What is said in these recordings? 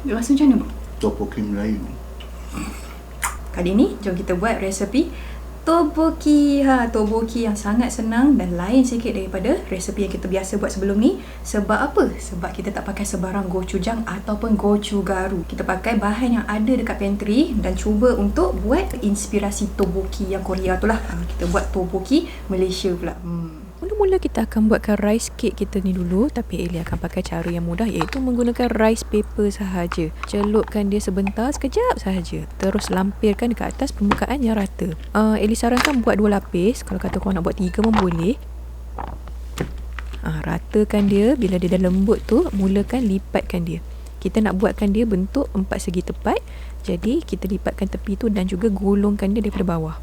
Rasa macam mana, Bang? Topoki Melayu. Kali ni, jom kita buat resepi tteokbokki. Tteokbokki yang sangat senang dan lain sikit daripada resepi yang kita biasa buat sebelum ni. Sebab apa? Sebab kita tak pakai sebarang gochujang ataupun gochugaru. Kita pakai bahan yang ada dekat pantry dan cuba untuk buat inspirasi tteokbokki yang Korea tu lah. Kita buat tteokbokki Malaysia pula. Mula-mula kita akan buatkan rice cake kita ni dulu, tapi Eli akan pakai cara yang mudah, iaitu menggunakan rice paper sahaja. Celupkan dia sebentar, sekejap sahaja. Terus lampirkan dekat atas permukaan yang rata. Eli sarankan buat 2 lapis. Kalau kata korang nak buat 3 pun boleh. Ratakan dia. Bila dia dah lembut tu, mulakan lipatkan dia. Kita nak buatkan dia bentuk 4 segi tepat. Jadi kita lipatkan tepi tu dan juga gulungkan dia daripada bawah.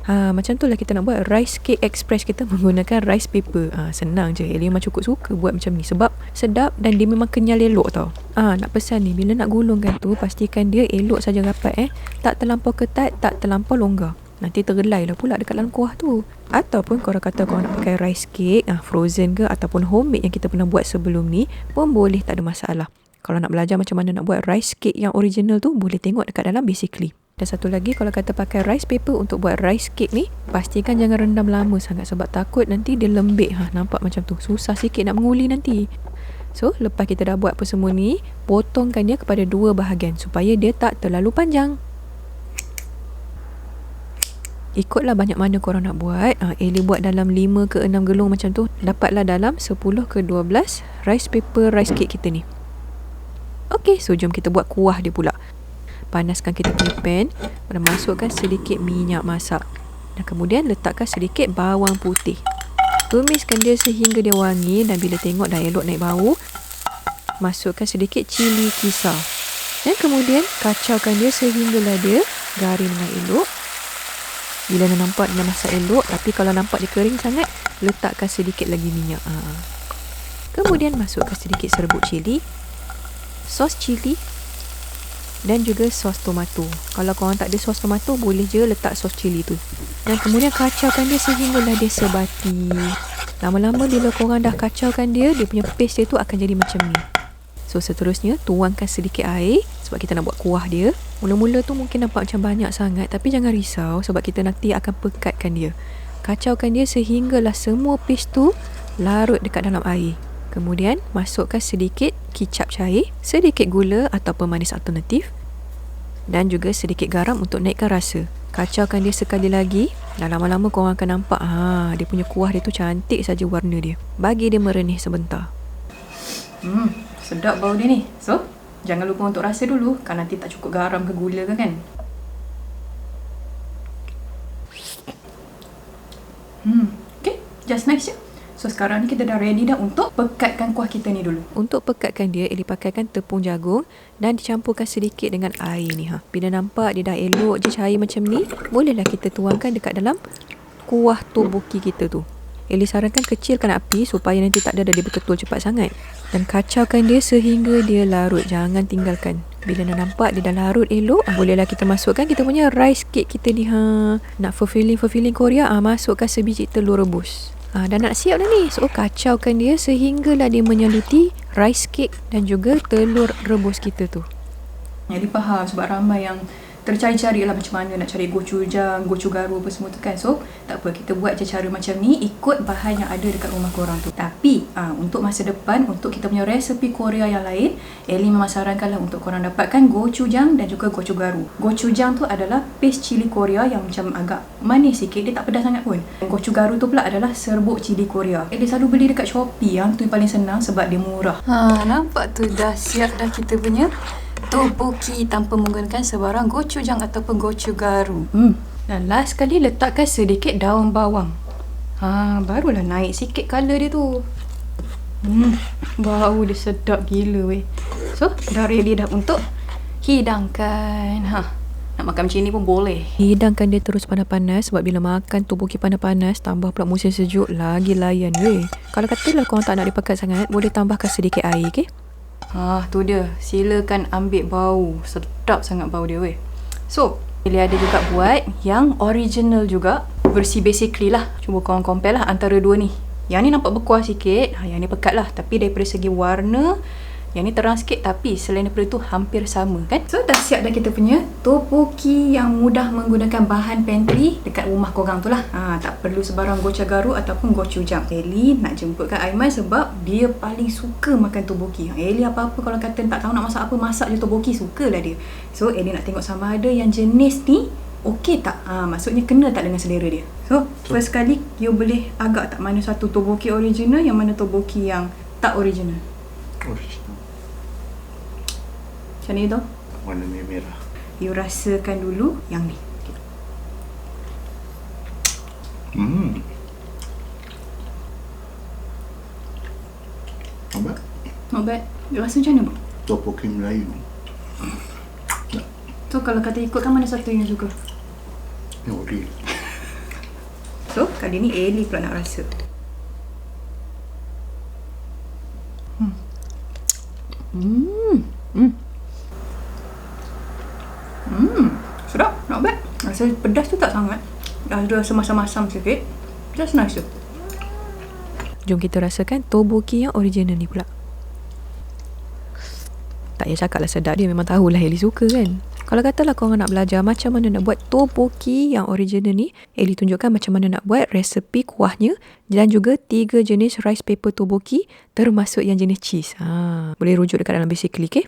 Macam tu lah kita nak buat rice cake express kita menggunakan rice paper. Senang je. Eli memang cukup suka buat macam ni sebab sedap dan dia memang kenyal elok tau. Nak pesan ni, bila nak gulungkan tu, pastikan dia elok saja rapat. Tak terlampau ketat, tak terlampau longgar. Nanti tergelai lah pula dekat dalam kuah tu. Ataupun korang kata korang nak pakai rice cake frozen ke ataupun homemade yang kita pernah buat sebelum ni pun boleh, tak ada masalah. Kalau nak belajar macam mana nak buat rice cake yang original tu, boleh tengok dekat dalam Basically. Dan satu lagi, kalau kata pakai rice paper untuk buat rice cake ni, pastikan jangan rendam lama sangat sebab takut nanti dia lembik. Nampak macam tu, susah sikit nak menguli nanti. So, lepas kita dah buat apa semua ni, potongkan dia kepada 2 bahagian supaya dia tak terlalu panjang. Ikutlah banyak mana korang nak buat. Eli buat dalam 5 ke 6 gelung macam tu. Dapatlah dalam 10 ke 12 rice paper rice cake kita ni. Okey, so jom kita buat kuah dia pula. Panaskan kita punya pan dan masukkan sedikit minyak masak. Dan kemudian letakkan sedikit bawang putih. Tumiskan dia sehingga dia wangi dan bila tengok dah elok naik bau, masukkan sedikit cili kisar. Dan kemudian kacaukan dia sehinggalah dia garing dengan elok. Bila dah nampak dia masak elok, tapi kalau nampak dia kering sangat, letakkan sedikit lagi minyak. Kemudian masukkan sedikit serbuk cili, sos cili dan juga sos tomato. Kalau korang tak ada sos tomato, boleh je letak sos cili tu. Dan kemudian kacaukan dia sehinggalah dia sebati. Lama-lama bila korang dah kacaukan dia, dia punya paste dia tu akan jadi macam ni. So seterusnya, tuangkan sedikit air sebab kita nak buat kuah dia. Mula-mula tu mungkin nampak macam banyak sangat, tapi jangan risau sebab kita nanti akan pekatkan dia. Kacaukan dia sehinggalah semua paste tu larut dekat dalam air. Kemudian masukkan sedikit kicap cair, sedikit gula atau pemanis alternatif dan juga sedikit garam untuk naikkan rasa. Kacaukan dia sekali lagi dan lama-lama korang akan nampak dia punya kuah dia tu cantik saja warna dia. Bagi dia merenih sebentar. Sedap bau dia ni. So, jangan lupa untuk rasa dulu, kan nanti tak cukup garam ke gula ke kan. Okay, just nice je. So sekarang ni kita dah ready dah untuk pekatkan kuah kita ni dulu. Untuk pekatkan dia, Eli pakaikan tepung jagung dan dicampurkan sedikit dengan air ni. Bila nampak dia dah elok je cair macam ni, bolehlah kita tuangkan dekat dalam kuah tteokbokki kita tu. Eli sarankan kecilkan api supaya nanti tak ada dia betul cepat sangat. Dan kacaukan dia sehingga dia larut, jangan tinggalkan. Bila dah nampak dia dah larut elok, bolehlah kita masukkan kita punya rice cake kita ni. Nak fulfilling Korea, masukkan sebiji telur rebus. Dan nak siap dah ni. So kacaukan dia sehinggalah dia menyaluti rice cake dan juga telur rebus kita tu. Jadi faham sebab ramai yang tercari-cari lah macam mana nak cari gochujang, gochugaru apa semua tu kan. So tak apa, kita buat je cara macam ni ikut bahan yang ada dekat rumah korang tu. Tapi untuk masa depan, untuk kita punya resepi Korea yang lain, Eli memang sarankanlah untuk korang dapatkan gochujang dan juga gochugaru. Gochujang tu adalah paste cili Korea yang macam agak manis sikit, dia tak pedas sangat pun. Gochugaru tu pula adalah serbuk cili Korea. Eli selalu beli dekat Shopee, yang tu yang paling senang sebab dia murah. Nampak tu dah siap dah kita punya tteokbokki tanpa menggunakan sebarang gochujang ataupun gochugaru. Dan last sekali letakkan sedikit daun bawang. Barulah naik sikit colour dia tu. Bau dia sedap gila weh. So dah ready dah untuk hidangkan. Nak makan macam ni pun boleh. Hidangkan dia terus panas-panas sebab bila makan tteokbokki panas-panas, tambah pula musim sejuk, lagi layan weh. Kalau katalah korang tak nak dipekat sangat, boleh tambahkan sedikit air, okey? Tu dia. Silakan ambil bau. Sedap sangat bau dia weh. So, Eli ada juga buat yang original juga, versi Basically lah. Cuba korang compare lah antara dua ni. Yang ni nampak berkuah sikit, yang ni pekat lah. Tapi daripada segi warna Yang ni terang sikit tapi selain daripada tu hampir sama kan. So dah siap dah kita punya tteokbokki yang mudah menggunakan bahan pantry dekat rumah korang tu lah. Tak perlu sebarang gochugaru ataupun gochujang. Ellie nak jemputkan Aiman sebab dia paling suka makan tteokbokki. Ellie apa-apa kalau kata tak tahu nak masak apa, masak je tteokbokki, sukalah dia. So Ellie nak tengok sama ada yang jenis ni okey tak? Maksudnya kena tak dengan selera dia. So first kali you boleh agak tak mana satu tteokbokki original, yang mana tteokbokki yang tak original? Original. Macam ni tu. Warna merah. You rasakan dulu yang ni. Not bad. Not bad. You rasa macam mana bang? Tteokbokki Melayu. So kalau kata ikutkan mana satu yang suka? Nori. So kali ni Ellie pula nak rasa. Sedap, not bad. Rasa pedas tu tak sangat. Ada rasa masam-masam sikit. Just nice tu. Jom kita rasakan tteokbokki yang original ni pula. Tak payah cakap lah sedap, dia memang tahulah Ellie suka kan. Kalau katalah korang nak belajar macam mana nak buat tteokbokki yang original ni, Ellie tunjukkan macam mana nak buat resepi kuahnya dan juga 3 jenis rice paper tteokbokki termasuk yang jenis cheese. Boleh rujuk dekat dalam basically, okay?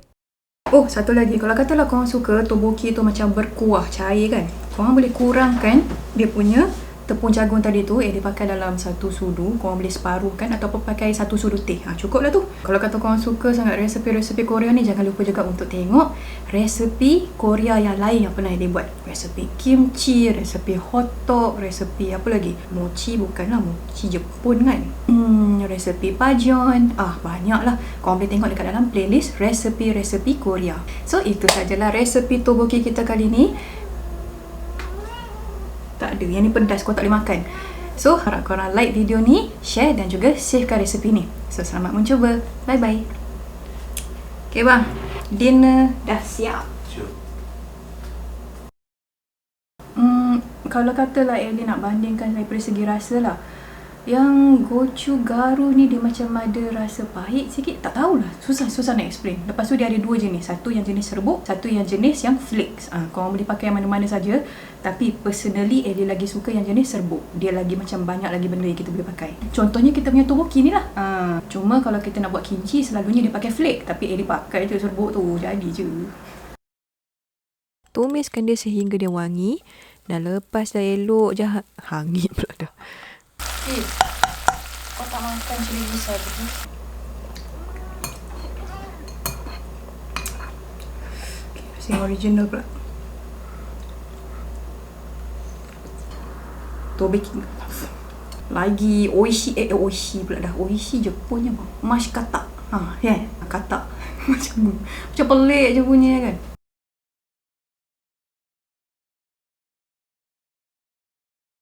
Oh, satu lagi. Kalau katalah korang suka tteokbokki tu macam berkuah, cair kan, korang boleh kurangkan dia punya tepung jagung tadi tu. Dia pakai dalam satu sudu. Korang boleh separuhkan ataupun pakai satu sudu teh. Cukup lah tu. Kalau kata korang suka sangat resepi-resepi Korea ni, jangan lupa juga untuk tengok resepi Korea yang lain yang pernah dia buat. Resepi kimchi, resepi hotdog, resepi apa lagi? Mochi, bukanlah mochi Jepun kan. Resepi pajon. Banyak lah. Korang boleh tengok dekat dalam playlist resepi-resepi Korea. So, itu sajalah resepi tteokbokki kita kali ni. Tak ada. Yang ni pedas, kau tak boleh makan. So, harap korang like video ni, share dan juga savekan resepi ni. So, selamat mencuba. Bye-bye. Okay bang, dinner dah siap. Sure. Kalau katalah Ellie nak bandingkan daripada segi rasa lah, yang gochugaru ni dia macam ada rasa pahit sikit. Tak tahulah, susah nak explain. Lepas tu dia ada 2 jenis. Satu yang jenis serbuk, satu yang jenis yang flakes. Korang boleh pakai mana-mana saja. Tapi personally Ellie lagi suka yang jenis serbuk. Dia lagi macam banyak lagi benda yang kita boleh pakai. Contohnya kita punya tteokbokki ni lah. Cuma kalau kita nak buat kimchi, selalunya dia pakai flake. Tapi Ellie pakai je serbuk tu. Jadi je. Tumiskan dia sehingga dia wangi. Dan lepas dah elok je hangit pula dah. Kau tak makan cili besar tu? Rasa yang original pula. Tteokbokki lagi oishi. Oishi pula dah. Oishi Jepunnya bang. Mash kata. Kata. Macam pelik je bunyi kan.